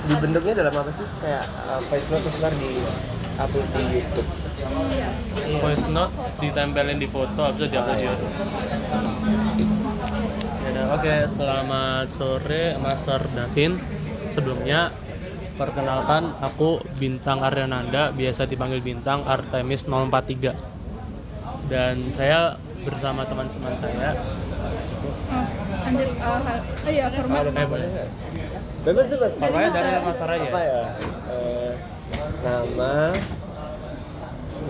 dibentuknya dalam apa sih? Kayak voice note terus ntar di upload di YouTube. Voice note ditempelin di foto, habis itu di-upload di YouTube. Oke, selamat sore Master Davin. Sebelumnya perkenalkan, aku Bintang Aryananda, biasa dipanggil Bintang Artemis 043. Dan saya bersama teman-teman saya. Lanjut, format. Boleh. Bebas. Pokoknya dari Master aja. Apa ya? Nama,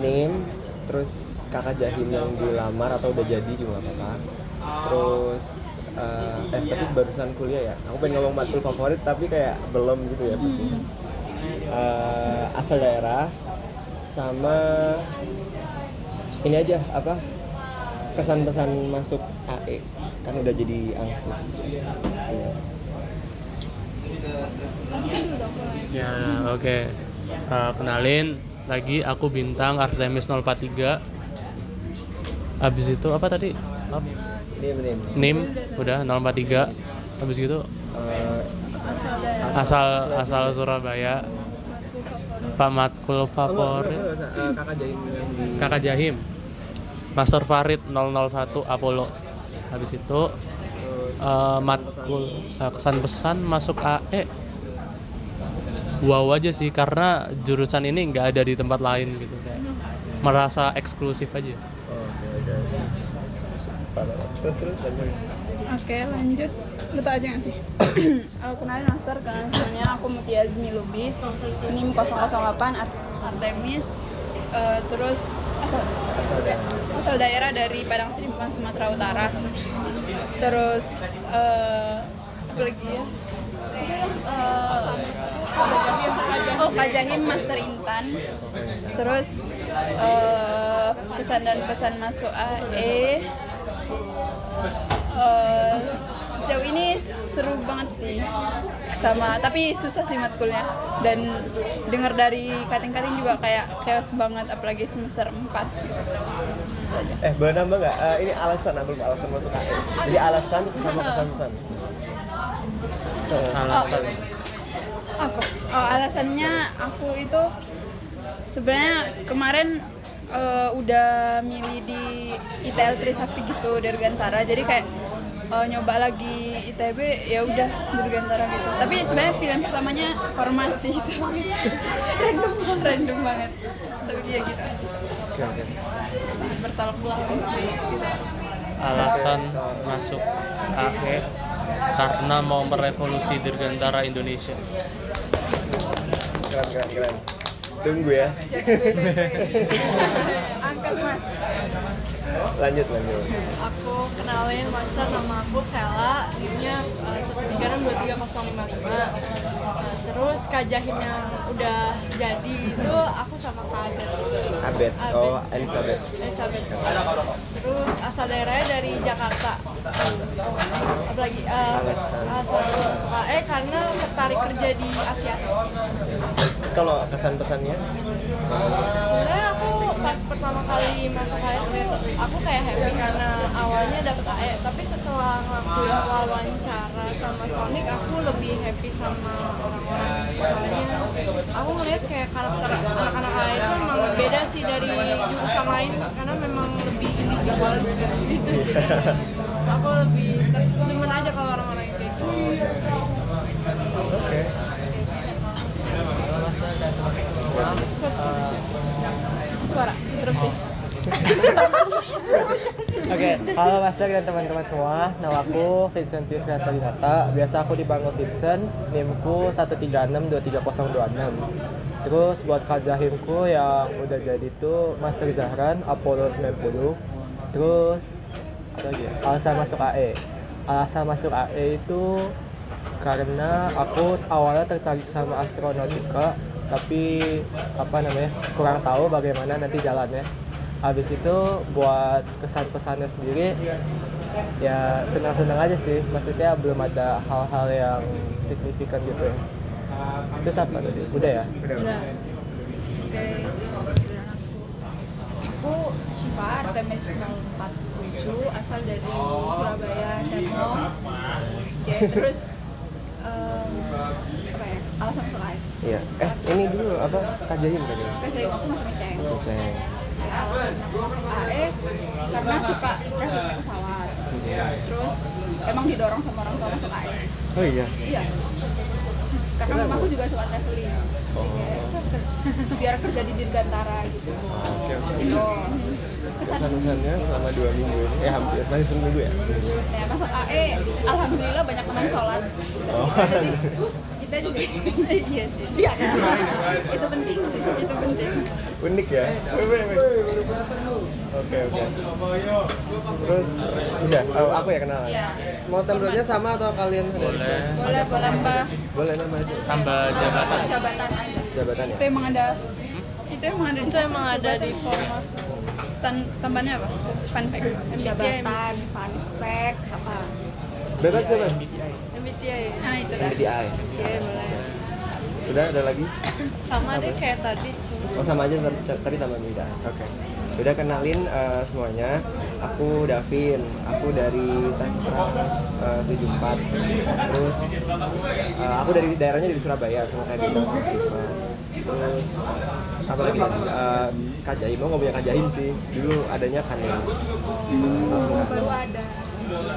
name, terus kakak Jahim yang dilamar atau udah jadi juga nggak apa-apa. Terus tapi barusan kuliah ya. Aku pengen ngomong matkul favorit tapi kayak belum gitu ya pasti. Asal daerah sama ini aja apa? Kesan-pesan masuk AE kan udah jadi angsus. Iya. Ya, oke. Kenalin lagi, aku Bintang Artemis 043. Habis itu apa tadi? Name udah 043. Habis gitu asal Surabaya. Pak matkul favorit Kakak Jahim. Master Farid 001 Apollo. Habis itu matkul kesan pesan masuk AE. Wow aja sih, karena jurusan ini nggak ada di tempat lain gitu, kayak merasa eksklusif aja. Oke, lanjut. Lu tau aja gak sih? Kenalin Master, kenalnya aku Mutia Azmi Lubis, NIM 008 Artemis, terus asal daerah dari Padang Sidimpuan, Sumatera Utara. Terus apa lagi ya? Kak Jahim Master Intan. Terus kesan dan pesan masuk AE. Sejauh ini seru banget sih, tapi susah sih matkulnya, dan dengar dari kating-kating juga kayak chaos banget, apalagi semester 4 gitu. Boleh nambah nggak? Ini alasan masuk AE. Jadi alasan sama kesan-pesan. Alasan. Alasannya aku itu sebenarnya kemarin udah milih di ITL Trisakti gitu, Dirgantara, jadi kayak nyoba lagi ITB, ya udah Dirgantara gitu. Tapi sebenarnya pilihan pertamanya farmasi gitu. random banget. Tapi dia gitu. Oke. Sangat bertolak belakang gitu. Alasan masuk AE karena mau merevolusi Dirgantara Indonesia. Keren. Tunggu ya. Angkat Mas. Lanjut. Aku kenalin Master, nama aku Sela, NIM-nya 1362355. Terus Kak Jahim yang udah jadi itu aku sama Kak Abed. Oh, Elizabeth. Terus asal daerahnya dari Jakarta. Apalagi asal masuk AE karena tertarik kerja di aviasi. Terus kalau kesan-pesannya? Sebenarnya aku pas pertama kali masuk AE tuh aku kayak happy karena awalnya dapet AE, tapi setelah ngelakuin wawancara sama Sonic aku lebih happy sama orang-orang sih. Soalnya aku ngeliat kayak karakter anak-anak AE itu memang beda sih dari jurusan lain, karena memang lebih individualis gitu. Aku lebih temen aja kalau orang-orang yang kayak gitu. Oke. Suara interupsi. Oke, halo Master dan teman-teman semua. Nama aku Vincentius Dinata. Biasa aku dipanggil Vincent. NIM-ku 1362326. Terus buat Kak Jahimku yang udah jadi tuh Master Zahran Apollo 90. Terus apa lagi ya? Alasan masuk AE. Alasan masuk AE itu karena aku awalnya tertarik sama astronautika, tapi kurang tahu bagaimana nanti jalannya. Habis itu buat kesan-pesannya sendiri ya senang-senang aja sih, maksudnya belum ada hal-hal yang signifikan gitu ya. Itu apa tadi? Udah ya? Udah. Oke. Aku Syifa Artemis 047, asal dari Surabaya, Depok. Oke, terus alasan masuk Iya. Ini dulu apa Kajahim kan? Kerja aku masuk ngeceng. Ngeceng. Alasan aku masuk AE karena suka traveling naik pesawat. Terus emang didorong sama orang tua masuk AE. Oh iya. Iya. Karena mamaku juga suka traveling. Biar kerja di Dirgantara gitu. Oke. Terus kesan Kesan-kesannya selama 2 minggu ini, hampir masih seminggu ya? Seminggu. nah, masuk AE, alhamdulillah banyak teman sholat. Oh. Kita juga iya sih. Iya kan? Itu penting sih, itu penting. Unik ya? Oke. Terus udah, aku ya kenalan. Iya. Mau template-nya sama atau kalian ada? Boleh. Boleh Mbak. Boleh nama aja. Tambah jabatan. Jabatan aja. Jabatan ya? Itu emang ada. Itu emang ada. Itu emang ada di format Tambahannya apa? Fun fact. Jabatan, fun fact, apa? Bebas. MBTI. Nah itu dah. MBTI. Oke, boleh. Sudah ada lagi? Sama deh kayak tadi cuma. Oh sama aja tadi tambah MBTI. Oke. Udah kenalin semuanya. Aku Davin. Aku dari Testra 74. Terus aku dari daerahnya dari Surabaya sama kayak gitu. Terus apa lagi? Kajahim. Nggak punya Kajahim sih. Dulu adanya Kanem. Baru ada.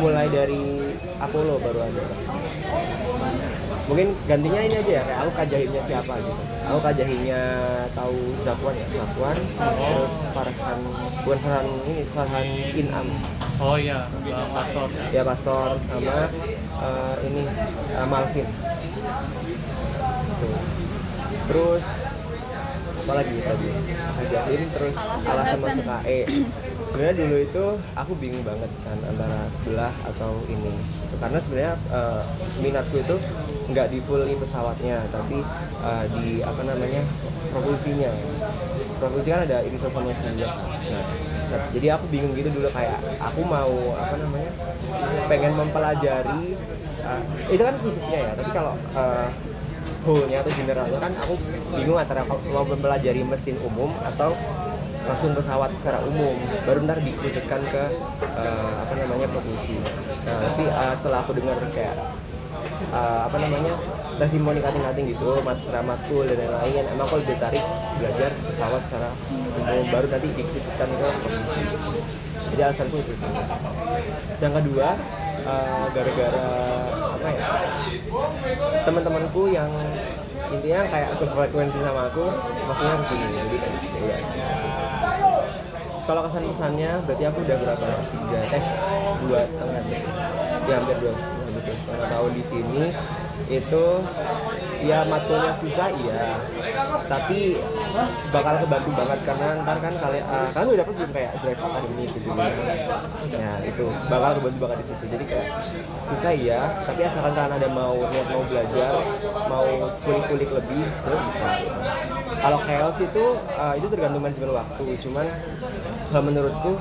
Mulai dari Apollo baru ada. Mungkin gantinya ini aja ya, kayak aku Kajahimnya siapa gitu. Aku Kajahimnya tahu Zakwan ya, Zakwan. Terus Farhan Inam. Oh iya, pastor. Ya Pastor sama ini Malvin. Tuh. Terus apa lagi tadi? Kajahim terus alasan masuk AE. Sebenarnya dulu itu aku bingung banget kan antara sebelah atau ini. Karena sebenarnya minatku itu nggak di full di pesawatnya, tapi di apa namanya propulsinya. Propulsi kan ada irisan sama sebelah. Nah, jadi aku bingung gitu dulu kayak aku mau apa namanya pengen mempelajari itu kan khususnya ya. Tapi kalau whole-nya atau generalnya kan aku bingung antara mau mempelajari mesin umum atau langsung pesawat secara umum, baru ntar dikerucutkan ke apa namanya propulsi. Nah tapi setelah aku dengar kayak apa namanya testimoni kating-kating gitu, secara matkul dan lain-lain, emang aku lebih tertarik belajar pesawat secara umum, baru nanti dikerucutkan ke propulsi. Jadi alasanku itu. Yang kedua gara-gara apa ya, teman-temanku yang intinya kayak sefrekuensi sama aku maksudnya kesini, jadi ya sih. Kalau kesan-kesannya berarti aku udah berapa ya? 2,5 ya, hampir 2,5 tahun di sini. Itu ya matkulnya susah iya, tapi bakal kebantu banget karena ntar kan kalian udah dapet belum kayak drive academy gitu ya, itu bakal kebantu banget di situ. Jadi kayak susah iya, tapi asalkan kalian ada niat mau belajar, mau kulik-kulik lebih, sebenarnya bisa. Kalau chaos itu tergantung manajemen waktu, cuman kalau menurutku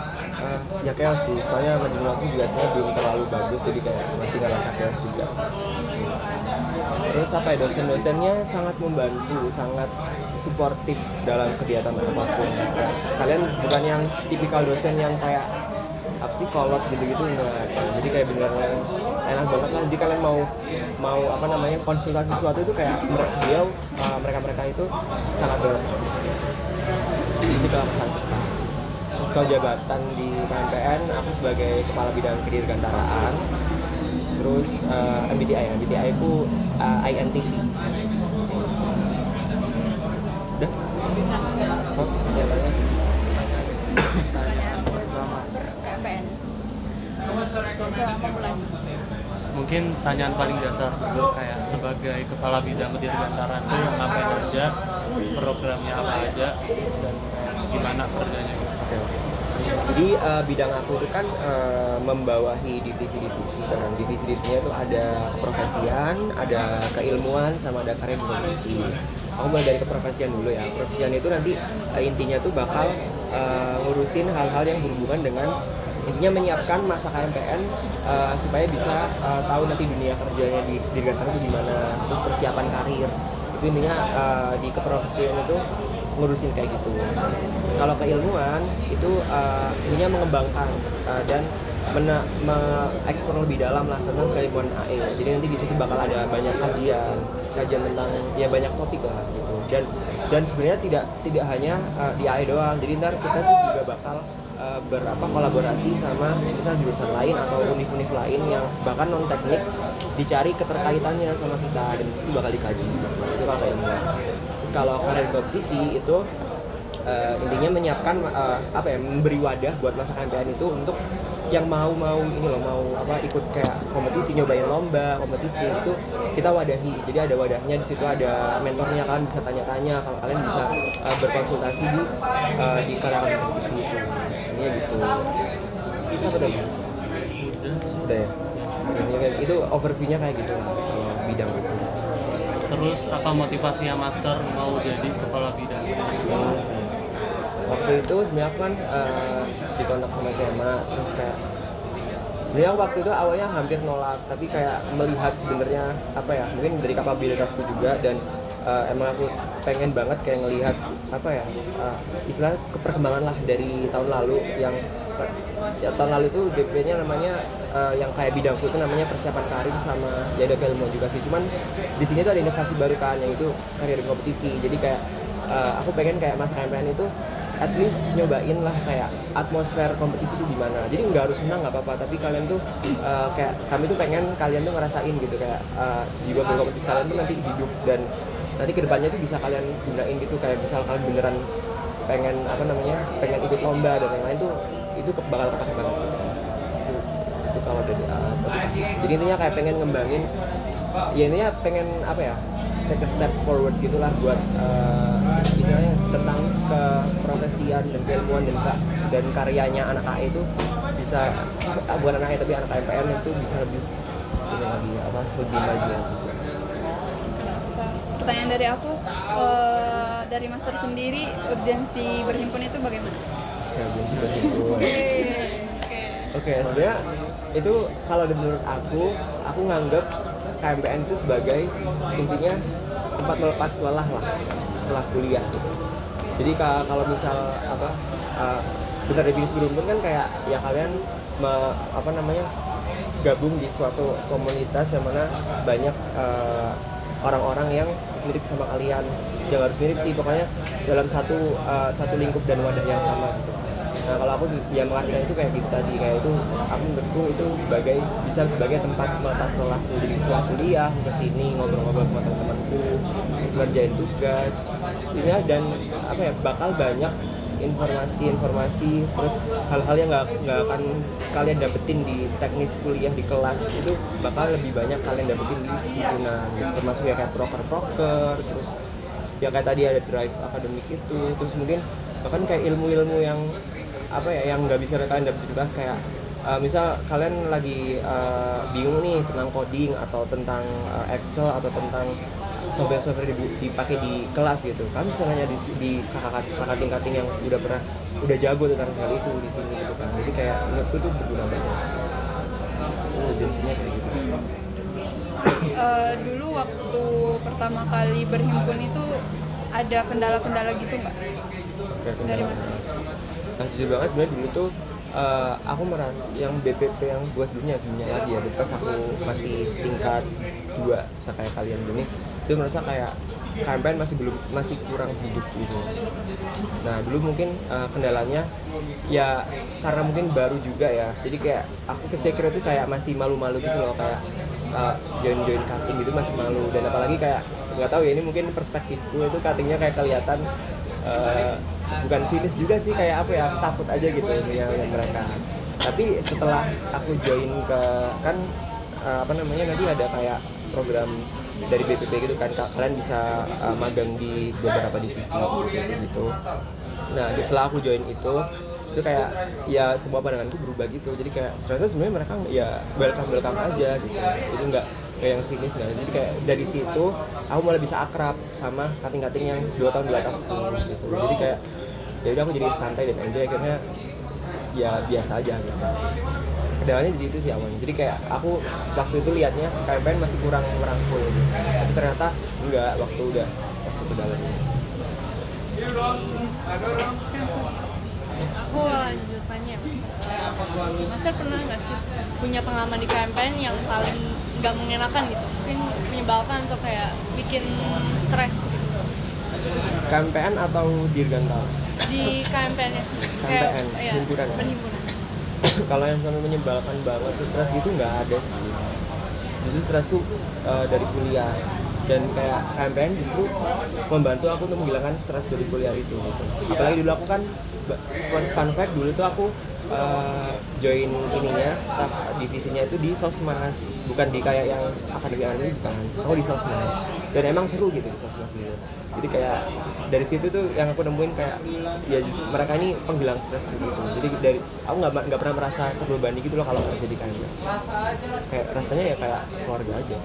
ya chaos sih, soalnya manajemen waktu juga sebenarnya belum terlalu bagus, jadi kayak masih ngerasa chaos juga. Terus apa ya, dosen-dosennya sangat membantu, sangat suportif dalam kegiatan apapun. Kalian bukan yang tipikal dosen yang kayak apa sih kolot gitu-gitu enggak. Jadi kayak beneran enak banget lah. Jadi kalian mau apa namanya konsultasi sesuatu itu kayak mereka itu sangat dorong. Itu kalau pesan-pesan. Terus kalau jabatan di KMPN, aku sebagai kepala bidang kedirgantaraan. Terus MBTI ku INTP. Udah? So, ya banyak. KPN. Siapa mulai? Mungkin pertanyaan paling dasar dulu, kayak sebagai kepala bidang kedirgantaraan itu ngapain aja, programnya apa aja, dan gimana kerjanya. Jadi bidang aku itu kan membawahi divisi-divisi, dan divisi-divisinya itu ada keprofesian, ada keilmuan, sama ada karir profesi. Aku mulai dari keprofesian dulu ya. Keprofesian itu nanti intinya tuh bakal ngurusin hal-hal yang berhubungan dengan intinya menyiapkan masa KMPN supaya bisa tahu nanti dunia kerjanya di Dirgantara itu gimana, terus persiapan karir. Itu intinya di keprofesian itu ngurusin kayak gitu. Kalau keilmuan itu ininya mengembangkan dan mengeksplor lebih dalam lah tentang keilmuan AE. Jadi nanti di situ bakal ada banyak kajian tentang ya banyak topik lah gitu. Dan sebenarnya tidak hanya di AE doang. Jadi ntar kita tuh juga bakal kolaborasi sama misal jurusan lain atau univ-univ lain yang bahkan non teknik, dicari keterkaitannya sama kita dan itu bakal dikaji. Itu kalau ilmuwan. Terus kalau karir kompetisi itu intinya menyiapkan memberi wadah buat masa KMPN itu untuk yang mau ikut kayak kompetisi, nyobain lomba kompetisi itu kita wadahi. Jadi ada wadahnya di situ, ada mentornya, kalian bisa tanya-tanya, kalau kalian bisa berkonsultasi di karyawan kompetisi itu. Ini gitu. Bisa udah ya. Itu overview-nya kayak gitu lah kalau bidang itu. Terus apa motivasinya Master mau jadi kepala bidang? Waktu itu sebenarnya aku kan dikontak sama CMA, terus kayak sebenarnya waktu itu awalnya hampir nolak, tapi kayak melihat sebenarnya mungkin dari kapabilitasku juga dan emang aku pengen banget kayak ngelihat istilah perkembangan lah dari tahun lalu yang tahun lalu itu DP-nya namanya yang kayak bidangku itu namanya persiapan karir sama ada keilmuan juga sih. Cuman di sini tuh ada inovasi baru kan, yang itu karir kompetisi. Jadi kayak aku pengen kayak masa KMPN itu at least nyobain lah kayak atmosfer kompetisi itu gimana. Jadi nggak harus menang nggak apa-apa, tapi kalian tuh kayak kami tuh pengen kalian tuh ngerasain gitu kayak jiwa berkompetisi kalian tuh nanti hidup dan nanti kedepannya tuh bisa kalian gunain gitu, kayak misal kalian beneran pengen ikut lomba dan yang lain tuh itu bakal kepake banget itu kalau dari motivasi. Jadi intinya kayak pengen ngembangin ya intinya pengen take a step forward gitulah buat istilahnya tentang keprofesian dan keilmuan dan karyanya anak AE itu bisa bukan anak AE tapi anak KMPN itu bisa lebih maju. Pertanyaan dari aku, dari Master sendiri urgensi berhimpun itu bagaimana? Urgensi berhimpun. Oke, sebenarnya itu kalau menurut aku nganggap KMPN itu sebagai intinya tempat melepas lelah lah setelah kuliah gitu. Jadi kalau misal bentar dari bisnis berhimpun kan kayak ya kalian gabung di suatu komunitas yang mana banyak orang-orang yang mirip sama kalian, yang harus mirip sih pokoknya dalam satu lingkup dan wadah yang sama gitu. Nah kalau aku ya mengartikan itu kayak gitu tadi, kayak itu aku menurutku itu bisa sebagai tempat melepas lelah. Jadi setelah kuliah ke sini ngobrol-ngobrol sama teman-temanku, terus ngerjain tugas sehingga dan bakal banyak informasi terus hal-hal yang nggak akan kalian dapetin di teknis kuliah di kelas itu bakal lebih banyak kalian dapetin di himpunan gitu. Termasuk ya kayak proker terus ya kayak tadi ada drive akademik itu, terus mungkin bahkan kayak ilmu-ilmu yang yang nggak bisa kalian dapetin di kelas kayak misal kalian lagi bingung nih tentang coding atau tentang Excel atau tentang software dipakai di kelas gitu kan, bisa nanya di kakak tingkating yang udah jago tentang hal itu di sini gitu kan. Jadi kayak menurutku itu berguna banget. Urgensinya kayak gitu. Terus dulu waktu pertama kali berhimpun itu ada kendala-kendala gitu nggak? Dari Mas? Nah jujur banget sebenarnya dulu tuh aku merasa yang BPP yang gue sebelumnya lagi ya, pas aku masih tingkat 2 kayak kalian gini, itu merasa kayak KMPN masih kurang hidup gitu. Nah dulu mungkin kendalanya ya karena mungkin baru juga ya, jadi kayak aku ke secret itu kayak masih malu-malu gitu loh, kayak join cutting gitu masih malu. Dan apalagi kayak nggak tahu ya, ini mungkin perspektifku itu cuttingnya kayak kelihatan bukan sinis juga sih, kayak takut aja gitu ya mereka. Tapi setelah aku join ke nanti ada kayak program dari BPP gitu kan, kalian bisa magang di beberapa divisi gitu. Nah setelah aku join itu kayak ya semua pandanganku berubah gitu. Jadi kayak ternyata sebenarnya mereka ya welcome aja gitu. Jadi nggak kayak yang sinis nggak. Jadi kayak dari situ aku malah bisa akrab sama kating-kating yang 2 tahun di atas gitu. Jadi kayak ya udah aku jadi santai dan enjoy, akhirnya ya biasa aja gitu. Kendalanya di situ sih awalnya. Jadi kayak aku waktu itu liatnya KMPN masih kurang merangkul gitu. Tapi ternyata enggak, waktu udah masuk ke dalamnya. Aku lanjut tanya ya Master pernah nggak sih punya pengalaman di KMPN yang paling nggak mengenakan gitu, mungkin menyebalkan atau kayak bikin stres gitu KMPN atau Dirgantara? di KMPN-nya sendiri? KMPN, Iya, himpunan ya? perhimpunan. Kalau yang sampai menyebalkan banget stres gitu nggak ada sih. Justru stresku dari kuliah, dan kayak KMPN justru membantu aku untuk menghilangkan stres dari kuliah itu gitu. Apalagi dulu aku kan fun fact, dulu tuh aku join ininya staff divisinya itu di Sosmas, bukan di kayak yang akademi ini, bukan. Aku di Sosmas dan emang seru gitu di Sosmas gitu. Jadi kayak dari situ tuh yang aku nemuin kayak ya justru mereka ini penghilang stres gitu. Jadi dari aku nggak pernah merasa terbebani gitu loh kalau kerja di KMPN. Kayak rasanya ya kayak keluarga aja.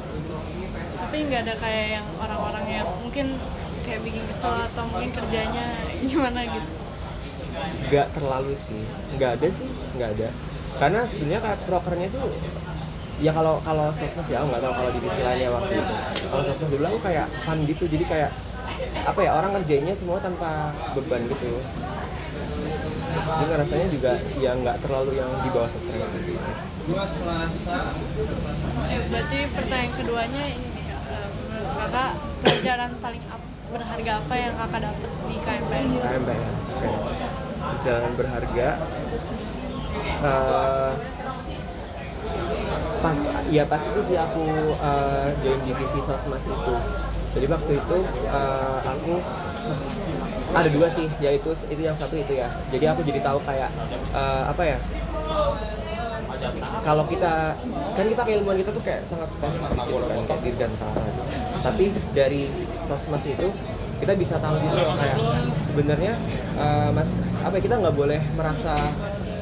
Tapi nggak ada kayak yang orang-orang yang mungkin kayak bikin kesel atau mungkin kerjanya gimana gitu? Nggak terlalu sih, nggak ada. Karena sebenarnya kayak prokernya tuh ya kalau Sosmas ya aku nggak tahu kalau divisi lainnya waktu itu. Kalau Sosmas dulu aku kayak fun gitu, jadi kayak apa ya, orang ngerjainnya semua tanpa beban gitu. Jadi rasanya juga ya nggak terlalu yang di bawah stres gitu. Berarti pertanyaan keduanya ini menurut kakak pelajaran paling berharga apa yang kakak dapat di KMPN? KMPN, oke. Perjalanan berharga. Pas itu sih aku join divisi Sosmas itu. Jadi waktu itu aku ada dua sih, yaitu itu yang satu itu ya. Jadi aku jadi tahu kayak apa ya? Kalau kita keilmuan kita tuh kayak sangat spesifik gitu kan, kayak Dirgantara. Tapi dari Sosmas itu kita bisa tahu gitu loh kayak sebenarnya kita nggak boleh merasa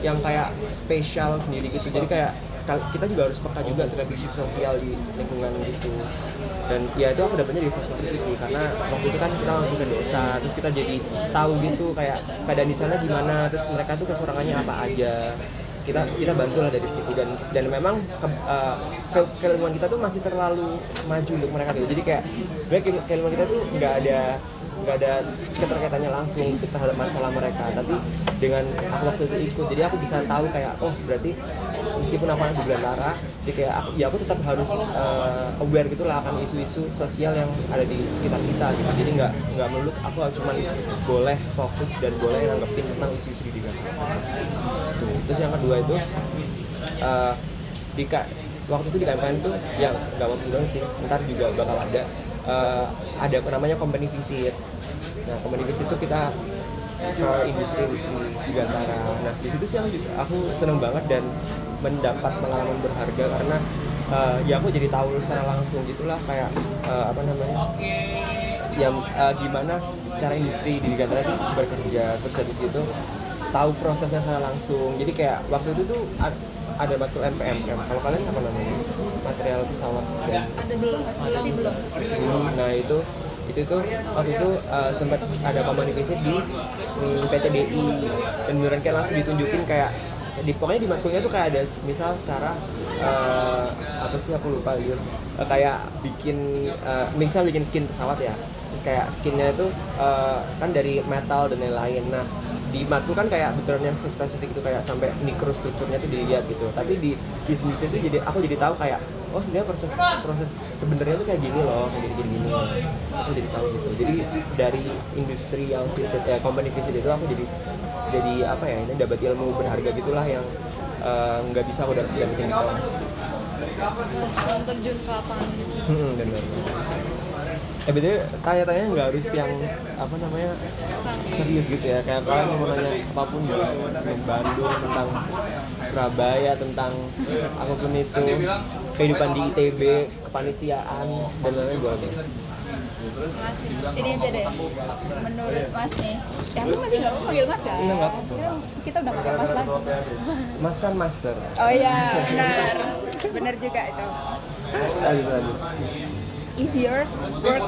yang kayak spesial sendiri gitu. Jadi kayak kita juga harus peka juga terhadap isu sosial di lingkungan gitu. Dan ya itu aku dapetnya di Sosmas itu sih, karena waktu itu kan kita langsung ke desa, terus kita jadi tahu gitu kayak keadaan di sana gimana, terus mereka tuh kekurangannya apa aja. Terus kita bantu lah dari situ, dan memang keilmuan kita tuh masih terlalu maju untuk mereka gitu. Jadi kayak sebenarnya keilmuan kita tuh nggak ada keterkaitannya langsung terhadap masalah mereka, tapi dengan aku waktu itu ikut, jadi aku bisa tahu kayak oh berarti meskipun aku anak di Dirgantara, jadi kayak aku tetap harus aware gitulah akan isu-isu sosial yang ada di sekitar kita gitu. Jadi nggak melulu aku cuma boleh fokus dan boleh nanggepin tentang isu-isu di Dirgantara. Terus yang kedua itu waktu itu di KMPN tuh yang nggak waktu doang sih, ntar juga bakal ada apa namanya company visit. Nah company visit itu kita ke industri-industri di Dirgantara. Nah di situ sih aku seneng banget dan mendapat pengalaman berharga karena ya aku jadi tahu secara langsung gitulah kayak apa namanya gimana cara industri di Dirgantara itu bekerja. Terus habis gitu tahu prosesnya secara langsung. Jadi kayak waktu itu tuh ada matkul MPM. Kalau kalian apa namanya? Material pesawat dan Ada dulu nggak sih? Belum. Nah itu tuh waktu itu sempat ada company visit di PT DI, dan beneran kayak langsung ditunjukin kayak pokoknya di matkulnya tuh kayak ada misal cara apa sih aku lupa gitu, kayak misal bikin skin pesawat ya, terus kayak skinnya itu kan dari metal dan lain-lain. Nah di matkul kan kayak beneran yang spesifik itu kayak sampai mikrostrukturnya tuh dilihat gitu, tapi di bisnis itu aku jadi tahu kayak oh sebenarnya proses sebenarnya tuh kayak gini loh, kayak gini aku jadi tahu gitu. Jadi dari industri yang visit company visit itu aku jadi apa ya, ini dapat ilmu berharga gitulah yang nggak bisa aku dapetin di kelas. Langsung terjun ke lapangan gitu. Benar. Betul, tanya-tanya nggak harus yang apa namanya serius gitu ya, kayak kalian mau nanya apapun juga tentang Bandung, tentang Surabaya, tentang apapun itu, kehidupan di ITB, kepanitiaan dan lain-lain boleh. Ini aja deh, menurut Mas nih, aku masih nggak mau panggil Mas kan? Iya, nggak. Kita udah nggak Mas lagi. Mas kan master. Oh iya, benar juga itu. Lanjut. Easier work,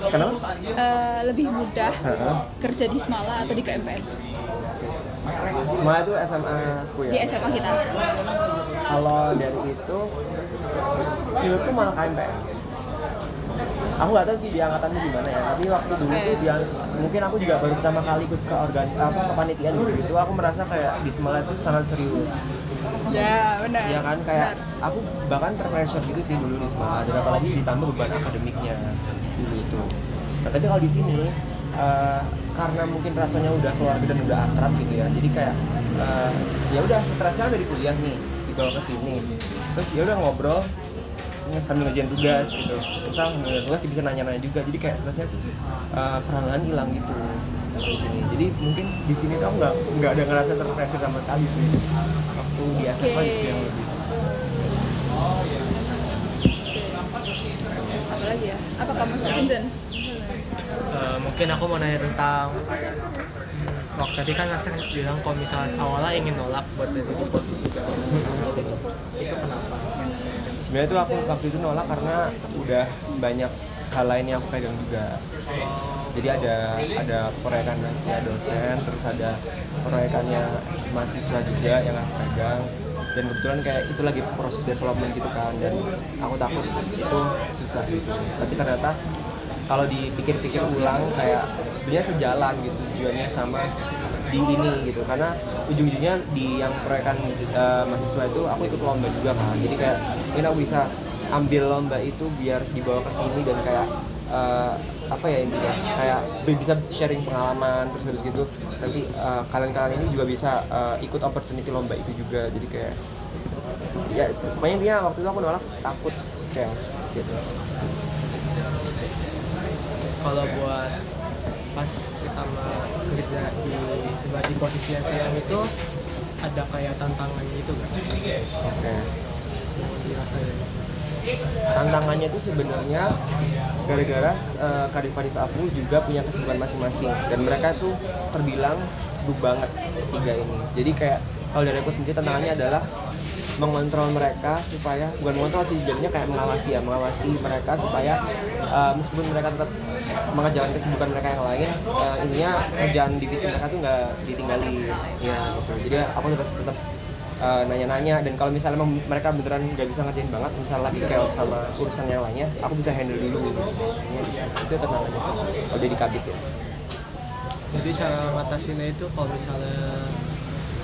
Kenapa? lebih mudah kerja di Semala atau di KMPN? Semua itu SMA aku ya. Di SMA kita. Kalau dari itu, menurutku malah KMPN. Aku nggak tahu sih di angkatanmu gimana ya, tapi waktu dulu tuh dia mungkin aku juga baru pertama kali ikut ke kepanitiaan gitu, aku merasa kayak di Semela itu sangat serius. Ya, benar. Iya kan, kayak Benar. aku bahkan terpressure gitu sih dulu di Semela, dan apalagi ditambah beban akademiknya dulu itu. Nah, tapi kalau di sini karena mungkin rasanya udah keluarga dan udah akrab gitu ya, jadi kayak ya udah stresnya dari kuliah nih dibawa ke sini, terus ya udah ngobrol sambil ngerjain tugas gitu, misal ngerjain tugas bisa nanya-nanya juga, jadi kayak stresnya perlahan hilang gitu di sini. Jadi mungkin di sini tuh aku nggak ada ngerasa terpressure sama sekali sih waktu di SMA Oke. gitu yang lebih. Apa lagi ya? Apa kamu Vincent? Mungkin aku mau nanya tentang waktu tadi kan Master bilang kalau misalnya awalnya ingin nolak buat jadi di posisi jalan itu kenapa? Sebenarnya tuh aku waktu itu nolak karena udah banyak hal lain yang aku pegang juga. Jadi ada proyekannya dosen, terus ada proyekannya mahasiswa juga yang aku pegang, dan kebetulan kayak itu lagi proses development gitu kan, dan aku takut itu susah gitu. Tapi ternyata kalau dipikir-pikir ulang kayak sebenarnya sejalan gitu tujuannya sama di ini gitu, karena ujung-ujungnya di yang proyekan mahasiswa itu aku ikut lomba juga kan, jadi kayak mungkin aku bisa ambil lomba itu biar dibawa ke sini dan kayak apa ya intinya kayak bisa sharing pengalaman, terus habis gitu nanti kalian-kalian ini juga bisa ikut opportunity lomba itu juga, jadi kayak ya pokoknya intinya waktu itu aku nolak takut chaos gitu. Kalau buat pas kita kerja di posisi yang sekarang itu ada kayak tantangannya itu kan? Oke. Yang dirasain. Tantangannya itu sebenarnya gara-gara kadif-kadif aku juga punya kesibukan masing-masing, dan mereka tuh terbilang sibuk banget tiga ini. Jadi kayak kalau dari aku sendiri tantangannya adalah mengontrol mereka supaya, bukan mengontrol sih, jadinya kayak mengawasi mereka supaya meskipun mereka tetap mengerjakan kesibukan mereka yang lain, intinya kerjaan divisi mereka tuh nggak ditinggali ya gitu. Jadi aku harus tetap nanya-nanya, dan kalau misalnya mereka beneran nggak bisa ngerjain banget, misalnya lagi chaos sama urusan yang lainnya, aku bisa handle dulu gitu. Itu tantangannya kalau jadi kabit ya. Jadi cara ngatasinnya itu kalau misalnya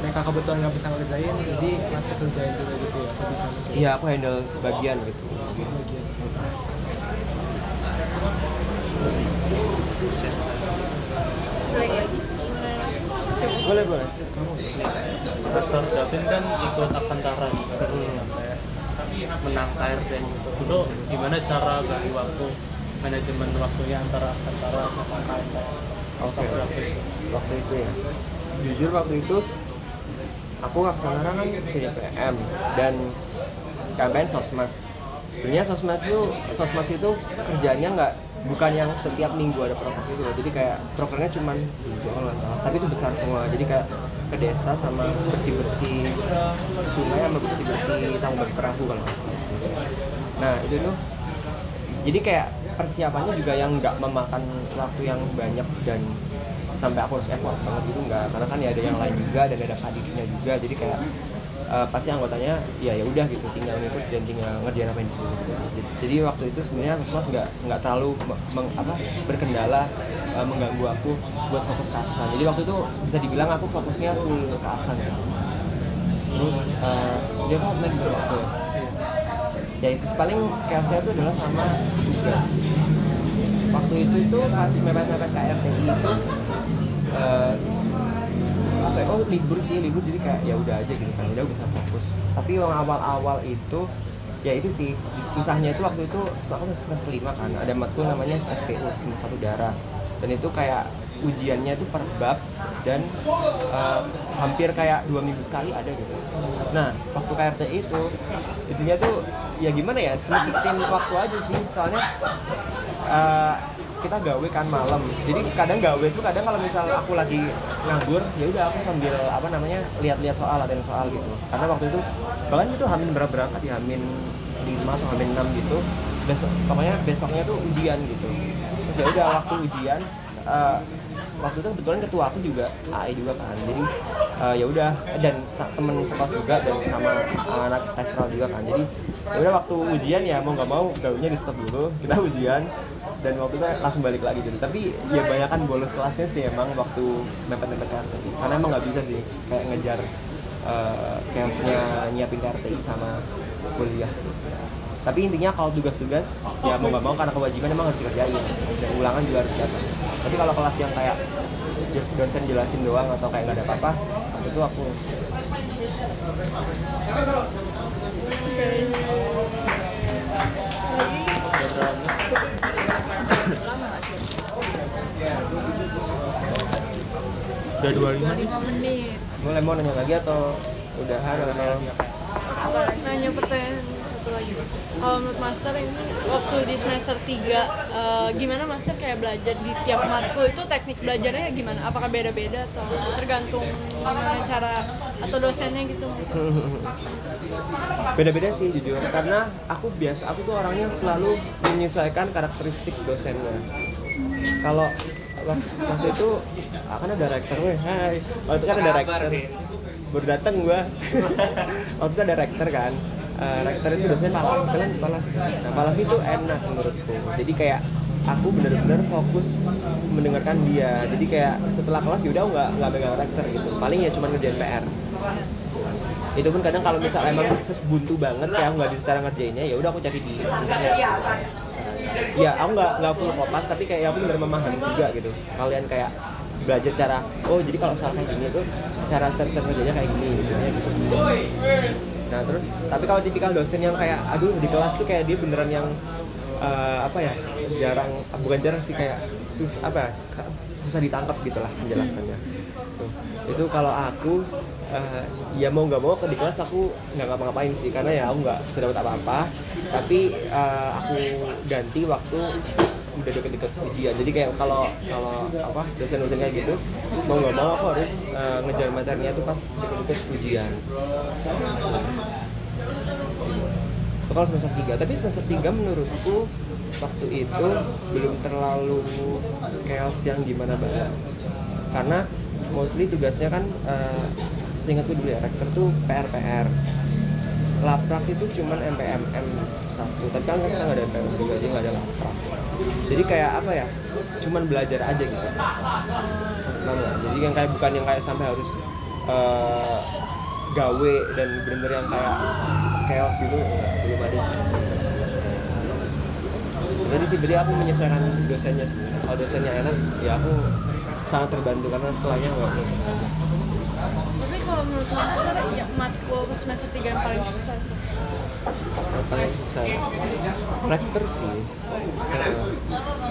mereka kebetulan nggak bisa ngerjain, jadi Master kerjain juga gitu ya, sebisa mungkin. Iya, aku handle sebagian gitu. Sebagian. Lagi. Boleh. Kamu Profesor Davin kan ikut Aksantara juga, sampai menang KRT gitu. Itu gimana cara bagi waktu, manajemen waktunya antara Aksantara sama KRT? Oke. Waktu itu ya, jujur waktu itu aku Aksantara kan PDPM dan KMPN Sosmas. Sebenarnya Sosmas itu kerjanya bukan yang setiap minggu ada proker gitu loh. Jadi kayak prokernya cuman 2 kalau nggak salah, tapi itu besar semua. Jadi kayak ke desa sama bersih-bersih sungai sama bersih-bersih tanggung perahu kalau nggak salah. Nah itu tuh jadi kayak persiapannya juga yang nggak memakan waktu yang banyak dan sampai aku harus effort banget gitu, nggak, karena kan ya ada yang lain juga dan ada kadifnya juga, jadi kayak pasti anggotanya ya udah gitu, tinggal ngikut dan tinggal ngerjain apa yang disuruh gitu. Jadi waktu itu sebenarnya Sosmas nggak terlalu berkendala mengganggu aku buat fokus ke Aksan. Jadi waktu itu bisa dibilang aku fokusnya full ke Aksan gitu. Terus dia mau main gitu. Ya itu paling chaosnya itu adalah sama tugas. Waktu itu pas mepet-mepet KRTI itu libur jadi kayak ya udah aja gitu kan, udah bisa fokus. Tapi yang awal-awal itu ya itu sih susahnya itu waktu itu aku semester 5 kan, ada matkul namanya SPU, sistem satu darah, dan itu kayak ujiannya itu per bab dan hampir kayak 2 minggu sekali ada gitu. Nah waktu KRT itu intinya tuh ya gimana ya, sempetin waktu aja sih, soalnya kita gawe kan malam, jadi kadang gawe tuh kadang kalau misal aku lagi nganggur ya udah aku sambil lihat-lihat soal, latihan soal gitu. Karena waktu itu bahkan itu hamin berangkat ya, hamin 5 atau hamin 6 gitu, pokoknya besoknya tuh ujian gitu. Terus ya udah waktu ujian waktu itu kebetulan ketua aku juga AE juga kan, jadi ya udah, dan temen sekelas juga dan sama anak tekstral juga kan, jadi ya udah waktu ujian ya mau nggak mau gaulnya di stop dulu, kita ujian dan waktu itu langsung balik lagi gitu. Tapi ya banyak kan bolos kelasnya sih emang waktu mepet-mepet KRTI, karena emang nggak bisa sih kayak ngejar chaosnya nyiapin KRTI sama kuliah. Tapi intinya kalau tugas-tugas ya mau nggak mau karena kewajiban emang harus dikerjain dan ulangan juga harus datang. Tapi kalau kelas yang kayak dosen jelasin doang atau kayak nggak ada apa-apa, itu aku Udah 25 nih. 5 menit. mulai mau nanya lagi atau udahan atau Aku nanya pertanyaan satu lagi mas. Kalau menurut master ini waktu di semester 3 gimana master kayak belajar di tiap matkul itu teknik belajarnya gimana? Apakah beda-beda atau tergantung gimana cara atau dosennya gitu mungkin? beda-beda sih jujur, karena aku tuh orangnya selalu menyesuaikan karakteristik dosennya. Kalau waktu itu kan ada rektor, hai, waktu itu kan ada rektor baru dateng gua. Waktu itu ada rektor kan, rektor itu dosennya Palavi, kalian Palavi. Nah Palavi itu enak menurutku, jadi kayak aku benar-benar fokus mendengarkan dia. Jadi kayak setelah kelas yaudah aku nggak pegang rektor gitu, paling ya cuma ngerjain PR. Itu pun kadang kalau misal emang buntu banget kayak aku nggak bisa cara ngerjainnya, ya udah aku cari di ya aku nggak full kopas, tapi kayak aku benar memahami juga gitu, sekalian kayak belajar cara jadi kalau soal kayak gini tuh cara step kerjanya kayak gini gitu ya gitu. Nah terus tapi kalau tipikal dosen yang kayak aduh di kelas tuh kayak dia beneran yang bukan jarang sih, kayak susah ditangkap gitulah penjelasannya tuh. Itu kalau aku ya mau nggak mau di kelas aku nggak ngapa-ngapain sih, karena ya aku nggak bisa dapat apa-apa, tapi aku ganti waktu udah deket-deket ujian. Jadi kayak kalau dosen-dosen kayak gitu mau nggak mau aku harus ngejar materinya tuh pas deket-deket ujian. Itu kalau semester 3, tapi semester 3 menurutku waktu itu belum terlalu chaos yang gimana banget, karena mostly tugasnya kan seingatku dulu ya, rektor tuh PR laprak itu cuman MPMM 1, tapi kan sekarang nggak ada MPMM juga, jadi nggak ada laprak. Jadi kayak cuman belajar aja gitu. Jadi yang kayak bukan yang kayak sampai harus gawe dan bener-bener yang kayak chaos itu belum ada sih. Jadi sih berarti aku menyesuaikan dosennya sih. Kalau dosennya enak ya aku sangat terbantu, karena setelahnya nggak menyesuaikan aja. Tapi kalau menurut master ya matkul semester 3 yang paling susah tuh. Paling susah rektor sih,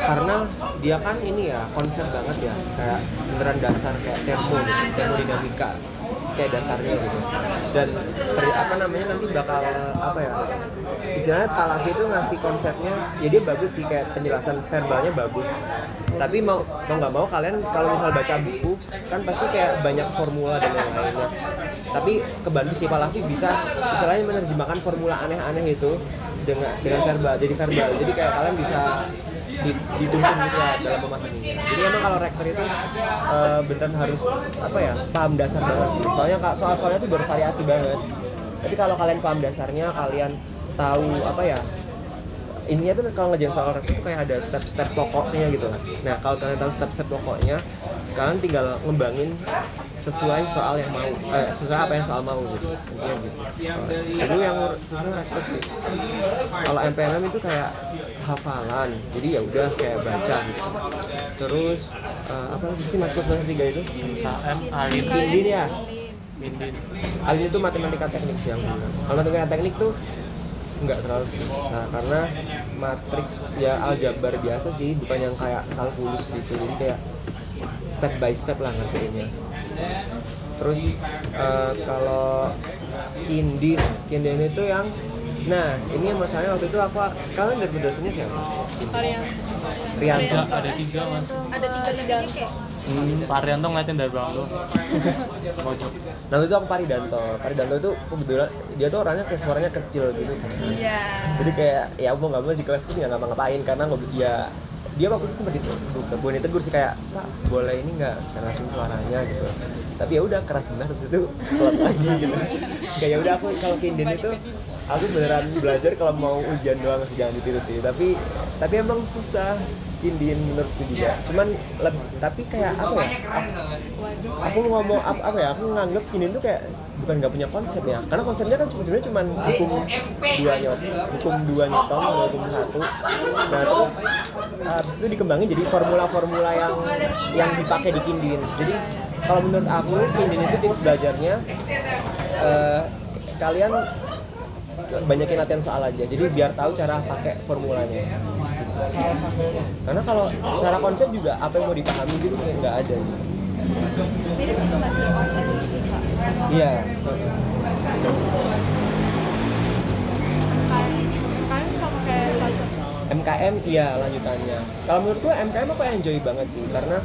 karena dia kan ini ya konsep banget ya, kayak beneran dasar kayak termodinamika kayak dasarnya gitu. Dan nanti bakal istilahnya Palavi itu ngasih konsepnya ya dia bagus sih, kayak penjelasan verbalnya bagus, tapi mau nggak mau kalian kalau misal baca buku kan pasti kayak banyak formula dan yang lainnya, tapi kebantu sih Palavi bisa istilahnya menerjemahkan formula aneh-aneh itu dengan verbal, jadi kayak kalian bisa dituntun gitu ya dalam memahaminya. Jadi emang kalau rektor itu beneran harus paham dasar banget sih, soalnya soalnya tuh bervariasi banget. Tapi kalau kalian paham dasarnya, kalian tahu ininya tuh kalau ngerjain soal rektor tuh kayak ada step-step pokoknya gitu lah. Nah kalau kalian tahu step-step pokoknya, kalian tinggal ngembangin sesuai soal yang mau, sesuai apa yang soal mau gitu. Intinya gitu. Itu yang susah rektor sih. Kalau MPMM itu kayak hafalan, jadi ya udah kayak baca gitu. Terus apa sih matkul semester 3 itu? KM Alin. Indin ya. Indin. Alin itu matematika teknik sih yang benar. Kalau matematika teknik tuh nggak terlalu susah, karena matriks ya aljabar biasa sih, bukan yang kayak kalkulus gitu, jadi kayak step by step lah ngerjainnya. Terus kalau Indin itu yang ini yang masalahnya waktu itu kalian dari dosennya siapa? Rianto. Ada 3 mas. Ada 3 kayak Pak Rianto ngeliatin dari belakang tuh. Pojok. Nah itu aku Paridanto itu kebetulan dia tuh orangnya kayak suaranya kecil gitu. iya. Jadi kayak ya mau nggak mau di kelas itu nggak ngapa-ngapain, karena dia waktu itu sempat boleh ditegur sih kayak Pak boleh ini nggak kerasin suaranya gitu, tapi ya udah keras benar terus itu kelas lagi gitu. Kayak ya udah aku kalau ke Indian itu aku beneran belajar kalau mau ujian doang sih jangan ditiru sih, tapi emang susah Indian menurutku juga, cuman tapi kayak apa ya, aku ngomong apa ya, aku nganggep Indian tuh kayak bukan nggak punya konsep ya, karena konsepnya kan sebenarnya cuma hukum dua nyetong atau hukum satu, nah terus habis itu dikembangin jadi formula-formula yang dipakai di Kindin. Jadi kalau menurut aku Kindin itu tips belajarnya kalian banyakin latihan soal aja, jadi biar tahu cara pakai formulanya. Karena kalau secara konsep juga apa yang mau dipahami gitu kayak nggak ada gitu. Mirip itu masih konsep fisika. Iya. MKM sama kayak status. MKM iya lanjutannya. Kalau menurutku MKM aku enjoy banget sih karena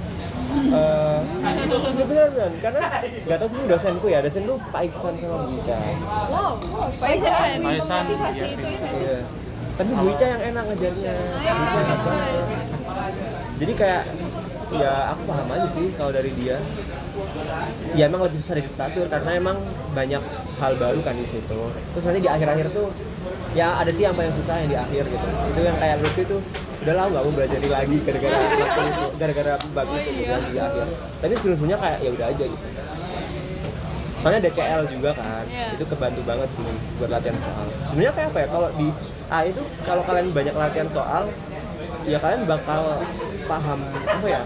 bener-bener karena nggak tahu sih ini dosenku Pak Iksan sama Bu Ica. Wow, Pak Iksan Paisan, motivasi iya, itu ini. Iya. Tapi Bu Ica yang enak ngajarnya. Bu Ica enak banget. Jadi kayak ya aku paham aja sih kalau dari dia. Ya emang lebih susah dari statur karena emang banyak hal baru kan di situ. Terus nanti di akhir-akhir tuh ya ada sih yang paling susah yang di akhir gitu. Itu yang kayak Lutfi tuh udah lah nggak mau belajar lagi gara-gara bab itu di akhir. Tapi sebelumnya kayak ya udah aja gitu. Soalnya ada CL juga kan, itu kebantu banget sih buat latihan soal. Sebenarnya kayak apa ya, kalau di A itu kalau kalian banyak latihan soal, ya kalian bakal paham apa ya,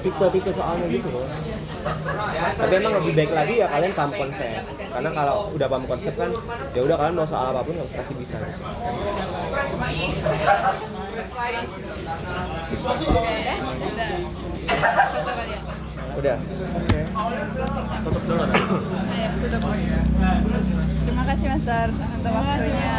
tipe-tipe soalnya gitu loh. Tapi emang lebih baik lagi ya kalian paham konsep, karena kalau udah paham konsep kan, ya udah kalian mau soal apapun pasti bisa. Foto kali ya. Udah. Tutup dulu Ayo tutup. Terima kasih Master untuk waktunya.